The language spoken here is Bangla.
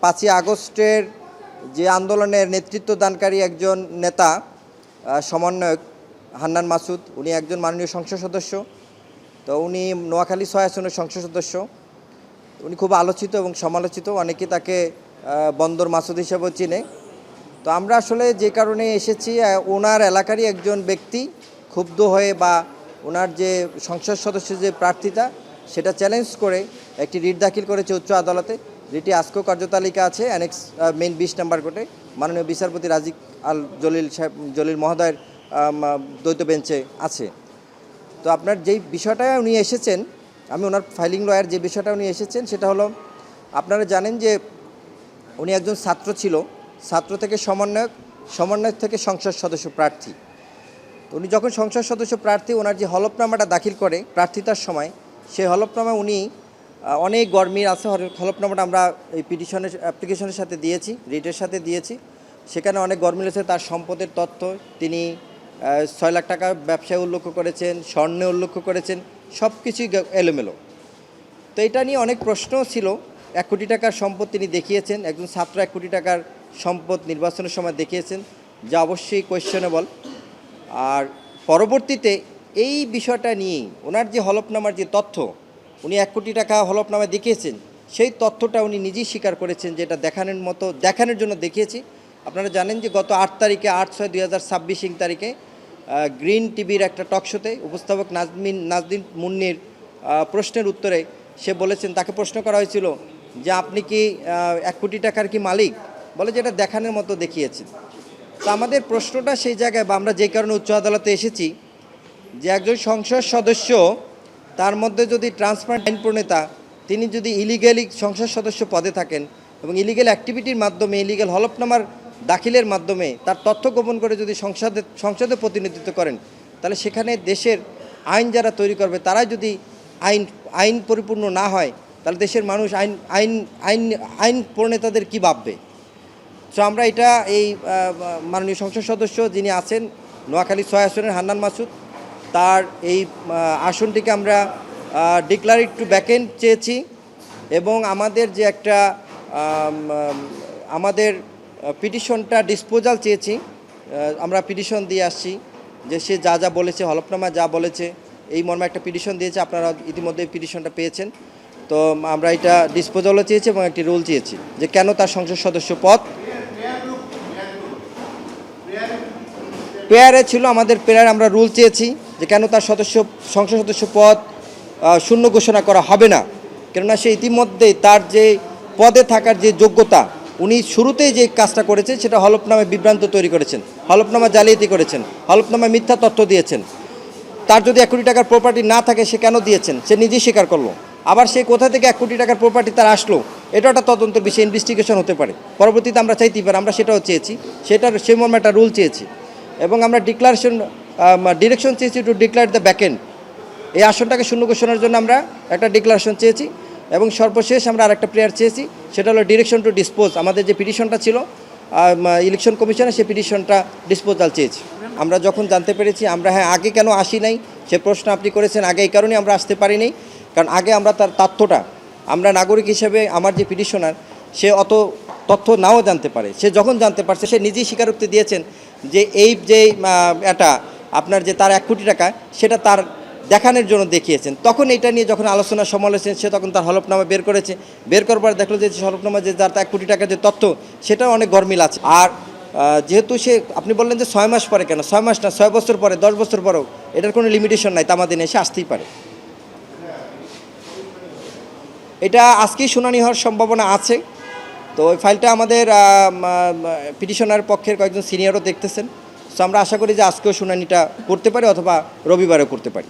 5ই আগস্টের যে আন্দোলনের নেতৃত্ব দানকারী একজন নেতা সমন্বয়ক হান্নান মাসুদ, উনি একজন মাননীয় সংসদ সদস্য। তো উনি নোয়াখালী 6 আসনের সংসদ সদস্য। উনি খুব আলোচিত এবং সমালোচিত, অনেকে তাকে বন্দর মাসুদ হিসেবেও চিনে। তো আমরা আসলে যে কারণে এসেছি, ওনার এলাকারই একজন ব্যক্তি ক্ষুব্ধ হয়ে বা ওনার যে সংসদ সদস্যের যে প্রার্থিতা সেটা চ্যালেঞ্জ করে একটি রিট দাখিল করেছে উচ্চ আদালতে। রিটি আজকেও কার্যতালিকা আছে অ্যানেক্স মেইন 20 নম্বর কোর্টে, মাননীয় বিচারপতি রাজিক আল জলিল মহোদয়ের দ্বৈত বেঞ্চে আছে। তো আপনার যেই বিষয়টা উনি এসেছেন, আমি ওনার ফাইলিং লয়ার, যে বিষয়টা উনি এসেছেন সেটা হলো, আপনারা জানেন যে উনি একজন ছাত্র ছিল, ছাত্র থেকে সমন্বয়ক থেকে সংসদ সদস্য প্রার্থী। তো উনি যখন সংসদ সদস্য প্রার্থী, ওনার যে হলফনামাটা দাখিল করে প্রার্থিতার সময়, সেই হলফনামা উনি অনেক গরমিল আছে। হলফনামাটা আমরা এই পিটিশনের অ্যাপ্লিকেশনের সাথে দিয়েছি, রিটের সাথে দিয়েছি। সেখানে অনেক গরমিল আছে। তার সম্পদের তথ্য, তিনি 6 লাখ টাকা ব্যবসায় উল্লেখ করেছেন, স্বর্ণে উল্লেখ করেছেন, সব কিছুই এলোমেলো। তো এটা নিয়ে অনেক প্রশ্ন ছিল। 1 কোটি টাকার সম্পদ তিনি দেখিয়েছেন, একজন ছাত্র 1 কোটি টাকার সম্পদ নির্বাচনের সময় দেখিয়েছেন, যা অবশ্যই কোয়েশ্চেনেবল। আর পরবর্তীতে এই বিষয়টা নিয়েই ওনার যে হলফনামার যে তথ্য, উনি 1 কোটি টাকা হলফনামায় দেখিয়েছেন, সেই তথ্যটা উনি নিজেই স্বীকার করেছেন যে এটা দেখানোর জন্য দেখিয়েছি। আপনারা জানেন যে গত 8 তারিখে 8/6/2026 তারিখে গ্রিন টিভির একটা টকশোতে উপস্থাপক নাজদিন মুন্নির প্রশ্নের উত্তরে সে বলেছেন, তাকে প্রশ্ন করা হয়েছিল যে আপনি কি 1 কোটি টাকার কি মালিক, বলে যে এটা দেখানোর মতো দেখিয়েছেন। তো আমাদের প্রশ্নটা সেই জায়গায়, বা আমরা যে কারণে উচ্চ আদালতে এসেছি, যে একজন সংসদ সদস্য, তার মধ্যে যদি ট্রান্সপারেন্ট আইন প্রণেতা, তিনি যদি ইলিগ্যালি সংসদ সদস্য পদে থাকেন এবং ইলিগ্যাল অ্যাক্টিভিটির মাধ্যমে, ইলিগ্যাল হলফনামার দাখিলের মাধ্যমে তার তথ্য গোপন করে যদি সংসদে প্রতিনিধিত্ব করেন, তাহলে সেখানে দেশের আইন যারা তৈরি করবে তারাই যদি আইন পরিপূর্ণ না হয়, তাহলে দেশের মানুষ আইন প্রণেতাদের কী ভাববে? তো আমরা এটা এই মাননীয় সংসদ সদস্য যিনি আছেন নোয়াখালী 6 আসনের হান্নান মাসুদ, তার এই আসনটিকে আমরা ডিক্লার টু ভ্যাকেন্ট চেয়েছি। এবং আমাদের যে একটা আমাদের পিটিশনটা ডিসপোজাল চেয়েছি। আমরা পিটিশন দিয়ে আসছি যে সে যা যা বলেছে, হলফনামা যা বলেছে, এই মর্মে একটা পিটিশন দিয়েছে। আপনারা ইতিমধ্যে পিটিশনটা পেয়েছেন। তো আমরা এটা ডিসপোজালও চেয়েছি এবং একটি রুল চেয়েছি যে কেন তার সংসদ সদস্য পদ পেয়ারে ছিল। আমাদের পেয়ারে আমরা রুল চেয়েছি যে কেন তার সংসদ সদস্য পদ শূন্য ঘোষণা করা হবে না, কেননা সে ইতিমধ্যেই তার যে পদে থাকার যে যোগ্যতা, উনি শুরুতেই যে কাজটা করেছেন সেটা হলফনামায় বিভ্রান্ত তৈরি করেছেন, হলফনামা জালিয়াতি করেছেন, হলফনামায় মিথ্যা তথ্য দিয়েছেন। তার যদি 1 কোটি টাকার প্রপার্টি না থাকে, সে কেন দিয়েছেন সে নিজেই স্বীকার করলো। আবার সে কোথা থেকে 1 কোটি টাকার প্রপার্টি তার আসলো, এটা একটা তদন্তের বিষয়, ইনভেস্টিগেশন হতে পারে। পরবর্তীতে আমরা চাইতেই পারি, আমরা সেটাও চেয়েছি, সেই মর্মে একটা রুল চেয়েছি। এবং আমরা ডিরেকশন চেয়েছি টু ডিক্লেয়ার দ্য ভ্যাকেন্ট। এই আসনটাকে শূন্য ঘোষণার জন্য আমরা একটা ডিক্লারেশন চেয়েছি। এবং সর্বশেষ আমরা আরেকটা প্রেয়ার চেয়েছি, সেটা হলো ডিরেকশন টু ডিসপোজ। আমাদের যে পিটিশনটা ছিল ইলেকশন কমিশনে, সেই পিটিশনটা ডিসপোজাল চেয়েছি। আমরা যখন জানতে পেরেছি, আমরা আগে কেন আসি নাই সে প্রশ্ন আপনি করেছেন। আগে এই কারণেই আমরা আসতে পারিনি, কারণ আগে আমরা তার তথ্যটা, আমরা নাগরিক হিসেবে, আমার যে পিটিশনার, সে অত তথ্য নাও জানতে পারে। সে যখন জানতে পারছে, সে নিজেই স্বীকারোক্তি দিয়েছেন যে এই যে এটা আপনার যে তার 1 কোটি টাকা, সেটা তার দেখানোর জন্য দেখিয়েছেন। তখন এটা নিয়ে যখন আলোচনা সমালোচনা, সে তখন তার হলফনামা বের করেছে। বের করার পর দেখলো যে হলফনামা যে তার 1 কোটি টাকার যে তথ্য, সেটাও অনেক গরমিল আছে। আর যেহেতু সে, আপনি বললেন যে 6 মাস পরে, কেন 6 মাস না, 6 বছর পরে, 10 বছর পরেও এটার কোনো লিমিটেশন নাই, তামাদিনে এসে আসতেই পারে। এটা আজকেই শুনানি হওয়ার সম্ভাবনা আছে। তো ওই ফাইলটা আমাদের পিটিশনার পক্ষের কয়েকজন সিনিয়রও দেখতেছেন। সো আমরা আশা করি যে আজকেও শুনানিটা করতে পারি, অথবা রবিবারেও করতে পারি।